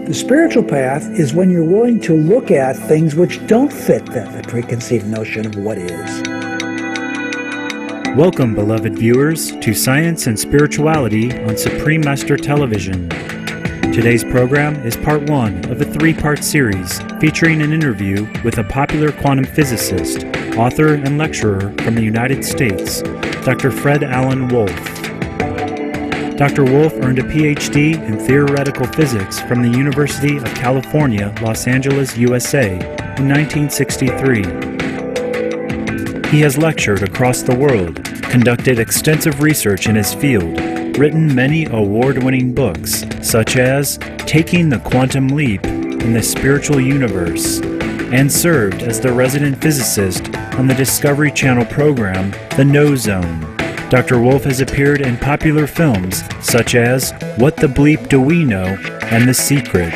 The spiritual path is when you're willing to look at things which don't fit the preconceived notion of what is. Welcome, beloved viewers, to Science and Spirituality on Supreme Master Television. Today's program is part one of a three-part series featuring an interview with a popular quantum physicist, author, and lecturer from the United States, Dr. Fred Alan Wolf. Dr. Wolf earned a PhD in theoretical physics from the University of California, Los Angeles, USA in 1963. He has lectured across the world, conducted extensive research in his field, written many award-winning books, such as Taking the Quantum Leap in the Spiritual Universe, and served as the resident physicist on the Discovery Channel program, The No Zone. Dr. Wolf has appeared in popular films such as What the Bleep Do We Know and The Secret.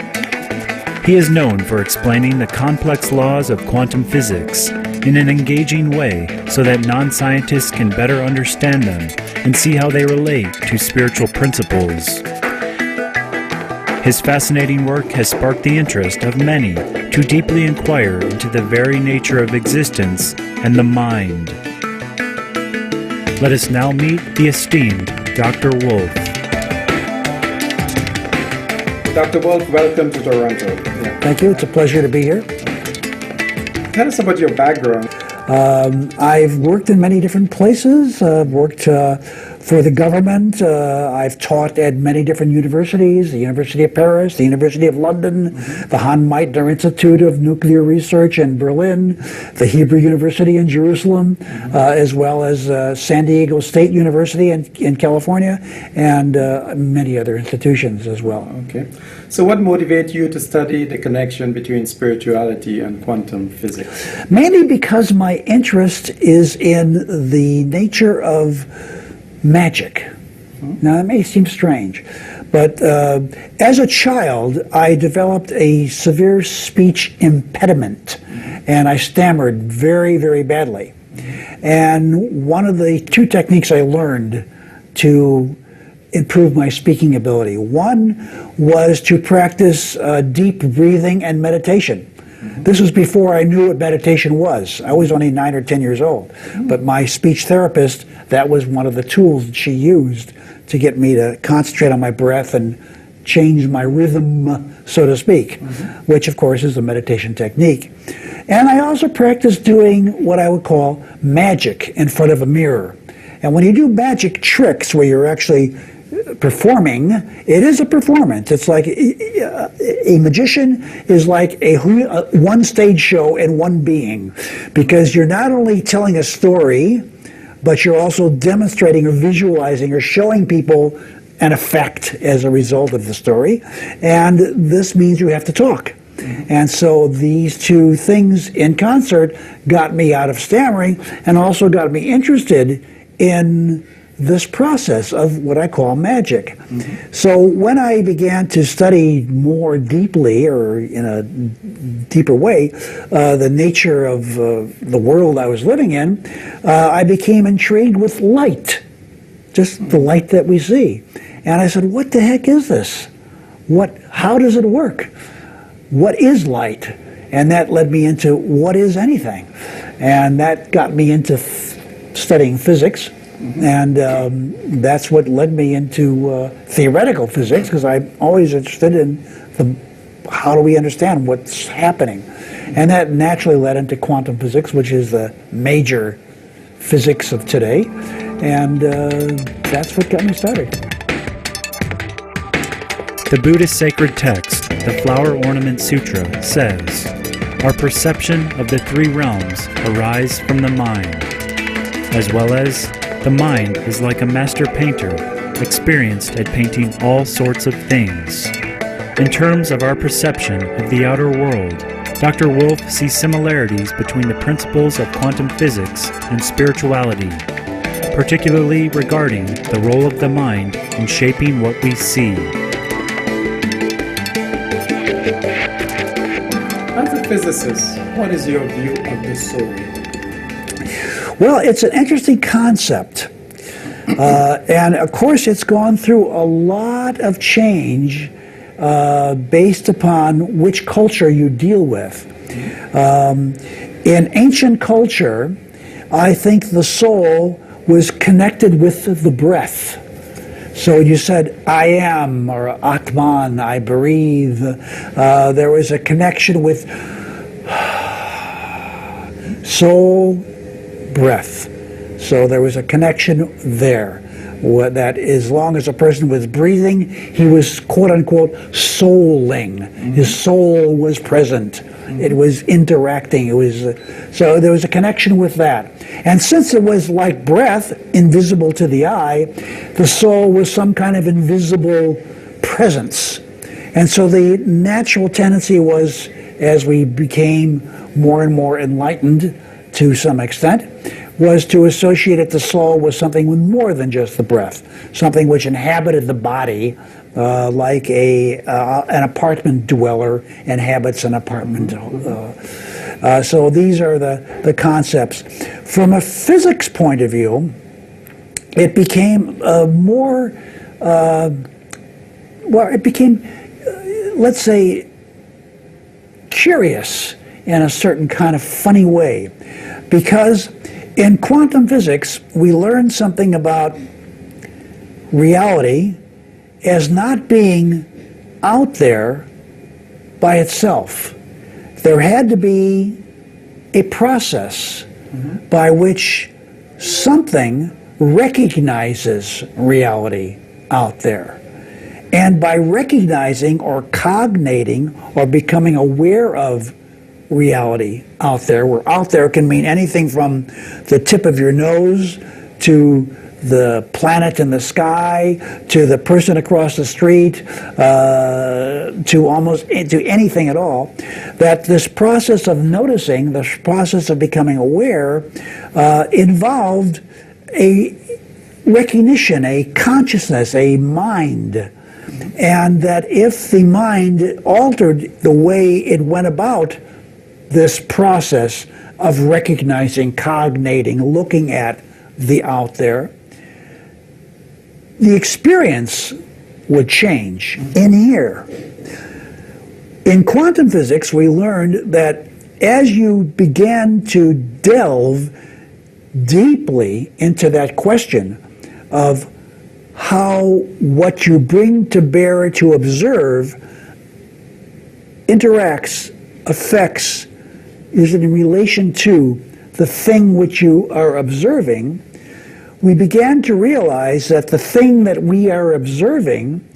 He is known for explaining the complex laws of quantum physics in an engaging way so that non-scientists can better understand them and see how they relate to spiritual principles. His fascinating work has sparked the interest of many to deeply inquire into the very nature of existence and the mind. Let us now meet the esteemed Dr. Wolf. Dr. Wolf, welcome to Toronto. Yeah. Thank you. It's a pleasure to be here. Tell us about your background. I've worked in many different places. I've worked for the government. I've taught at many different universities, the University of Paris, the University of London, the Hahn-Meitner Institute of Nuclear Research in Berlin, the Hebrew University in Jerusalem, as well as San Diego State University in California, and many other institutions as well. Okay. So what motivated you to study the connection between spirituality and quantum physics? Mainly because my interest is in the nature of magic. Now, that may seem strange, but as a child, I developed a severe speech impediment, and I stammered very, very badly. And one of the two techniques I learned to improve my speaking ability, one was to practice deep breathing and meditation. This was before I knew what meditation was. I was only 9 or 10 years old. But my speech therapist, that was one of the tools that she used to get me to concentrate on my breath and change my rhythm, so to speak, which of course is a meditation technique. And I also practiced doing what I would call magic in front of a mirror. And when you do magic tricks where you're actually performing, it is a performance. It's like a magician is like a one stage show in one being, because you're not only telling a story, but you're also demonstrating or visualizing or showing people an effect as a result of the story. And this means you have to talk. And so these two things in concert got me out of stammering and also got me interested in this process of what I call magic. So when I began to study more deeply, or in a deeper way, the nature of the world I was living in, I became intrigued with light, just the light that we see. And I said, what the heck is this? How does it work? What is light? And that led me into what is anything? And that got me into studying physics. And that's what led me into theoretical physics, because I'm always interested in how do we understand what's happening. And that naturally led into quantum physics, which is the major physics of today. And that's what got me started. The Buddhist sacred text, the Flower Ornament Sutra, says, "Our perception of the three realms arise from the mind, as well as the mind is like a master painter, experienced at painting all sorts of things." In terms of our perception of the outer world, Dr. Wolf sees similarities between the principles of quantum physics and spirituality, particularly regarding the role of the mind in shaping what we see. As a physicist, what is your view of the soul? Well, it's an interesting concept. And of course, it's gone through a lot of change based upon which culture you deal with. In ancient culture, I think the soul was connected with the breath. So you said, I am, or Atman, I breathe. There was a connection with soul, breath. So there was a connection there. That as long as a person was breathing, he was quote-unquote souling. His soul was present. It was interacting. It was so there was a connection with that. And since it was like breath, invisible to the eye, the soul was some kind of invisible presence. And so the natural tendency was, as we became more and more enlightened to some extent, was to associate the soul with something with more than just the breath, something which inhabited the body, like an apartment dweller inhabits an apartment. So these are the concepts. From a physics point of view, it became more, it became, let's say, curious in a certain kind of funny way, because in quantum physics, we learned something about reality as not being out there by itself. There had to be a process by which something recognizes reality out there. And by recognizing or cognating or becoming aware of reality out there, where out there can mean anything from the tip of your nose to the planet in the sky to the person across the street, to anything at all, that this process of noticing, this process of becoming aware, involved a recognition, a consciousness, a mind. And that if the mind altered the way it went about this process of recognizing, cognating, looking at the out there, the experience would change in here. In quantum physics, we learned that as you began to delve deeply into that question of how what you bring to bear to observe interacts, affects, is in relation to the thing which you are observing, we began to realize that the thing that we are observing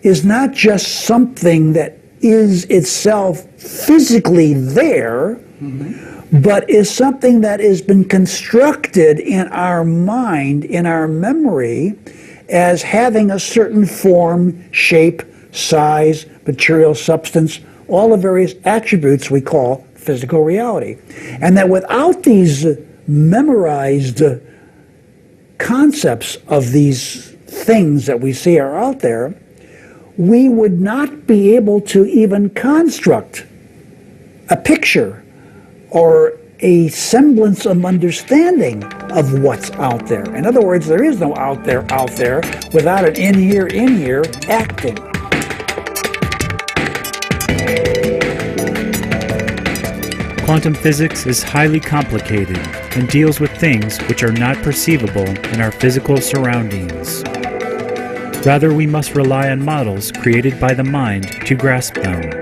is not just something that is itself physically there, but is something that has been constructed in our mind, in our memory, as having a certain form, shape, size, material substance, all the various attributes we call physical reality. And that without these memorized concepts of these things that we see are out there, we would not be able to even construct a picture or a semblance of understanding of what's out there. In other words, there is no out there without an in here acting. Quantum physics is highly complicated and deals with things which are not perceivable in our physical surroundings. Rather, we must rely on models created by the mind to grasp them.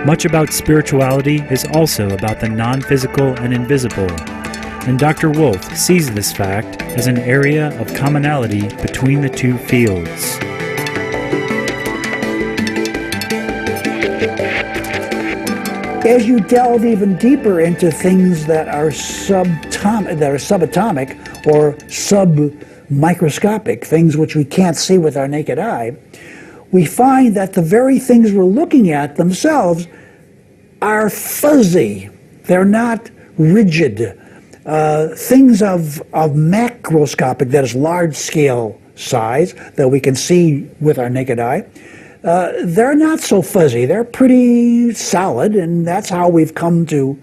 Much about spirituality is also about the non-physical and invisible, and Dr. Wolf sees this fact as an area of commonality between the two fields. As you delve even deeper into things that are subatomic or submicroscopic, things which we can't see with our naked eye, we find that the very things we're looking at themselves are fuzzy. They're not rigid. Things of macroscopic, that is large-scale size, that we can see with our naked eye, they're not so fuzzy. They're pretty solid, and that's how we've come to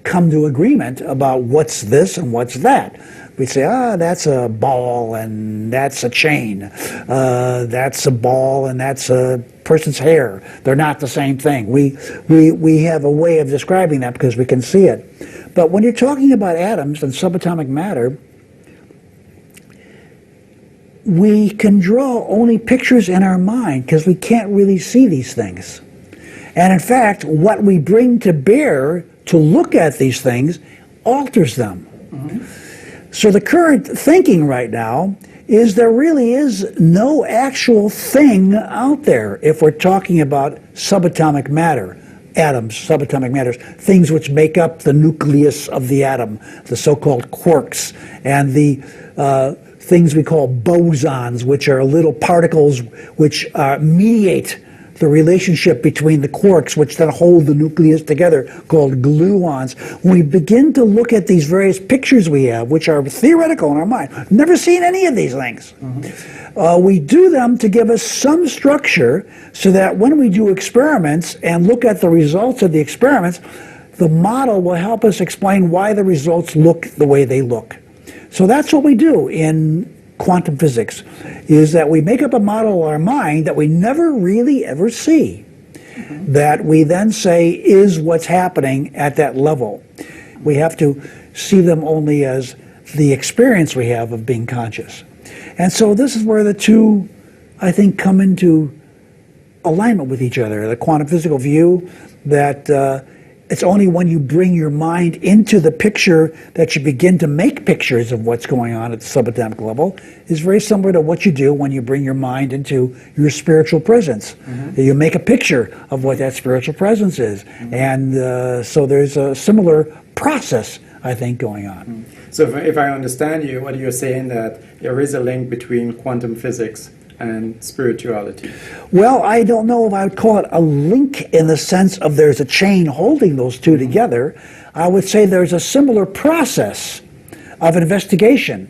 agreement about what's this and what's that. We'd say, that's a ball and that's a chain. That's a ball and that's a person's hair. They're not the same thing. We have a way of describing that because we can see it. But when you're talking about atoms and subatomic matter, we can draw only pictures in our mind because we can't really see these things. And in fact, what we bring to bear to look at these things alters them. So the current thinking right now is there really is no actual thing out there if we're talking about subatomic matter, atoms, subatomic matters, things which make up the nucleus of the atom, the so-called quarks, and the things we call bosons, which are little particles which mediate the relationship between the quarks, which then hold the nucleus together, called gluons. When we begin to look at these various pictures we have, which are theoretical in our mind, never seen any of these things. We do them to give us some structure so that when we do experiments and look at the results of the experiments, the model will help us explain why the results look the way they look. So that's what we do in quantum physics, is that we make up a model in our mind that we never really ever see, that we then say is what's happening at that level. We have to see them only as the experience we have of being conscious. And so this is where the two, I think, come into alignment with each other. The quantum physical view that it's only when you bring your mind into the picture that you begin to make pictures of what's going on at the subatomic level is very similar to what you do when you bring your mind into your spiritual presence. You make a picture of what that spiritual presence is. And so there's a similar process, I think, going on. So if I understand you, what you're saying that there is a link between quantum physics and spirituality. Well, I don't know if I would call it a link in the sense of there's a chain holding those two together. I would say there's a similar process of investigation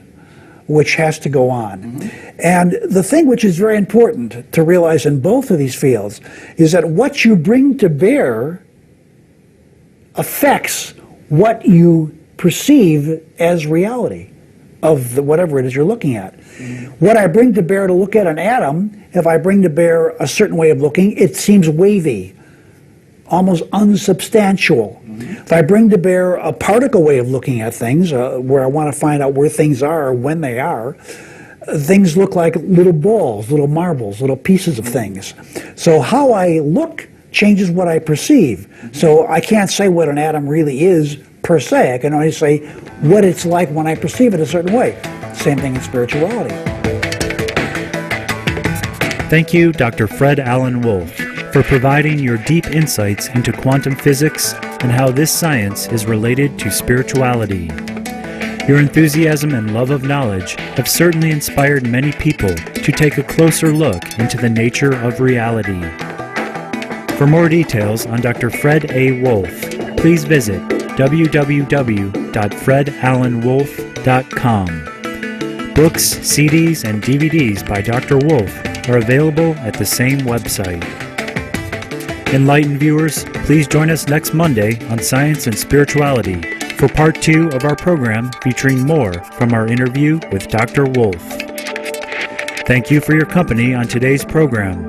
which has to go on. And the thing which is very important to realize in both of these fields is that what you bring to bear affects what you perceive as reality of whatever it is you're looking at. What I bring to bear to look at an atom, if I bring to bear a certain way of looking, it seems wavy, almost unsubstantial. If I bring to bear a particle way of looking at things, where I want to find out where things are or when they are, things look like little balls, little marbles, little pieces of things. So how I look changes what I perceive. So I can't say what an atom really is per se. I can only say what it's like when I perceive it a certain way. Same thing in spirituality. Thank you, Dr. Fred Alan Wolf, for providing your deep insights into quantum physics and how this science is related to spirituality. Your enthusiasm and love of knowledge have certainly inspired many people to take a closer look into the nature of reality. For more details on Dr. Fred A. Wolf, please visit www.fredalanwolf.com. Books, CDs, and DVDs by Dr. Wolf are available at the same website. Enlightened viewers, please join us next Monday on Science and Spirituality for part 2 of our program featuring more from our interview with Dr. Wolf. Thank you for your company on today's program.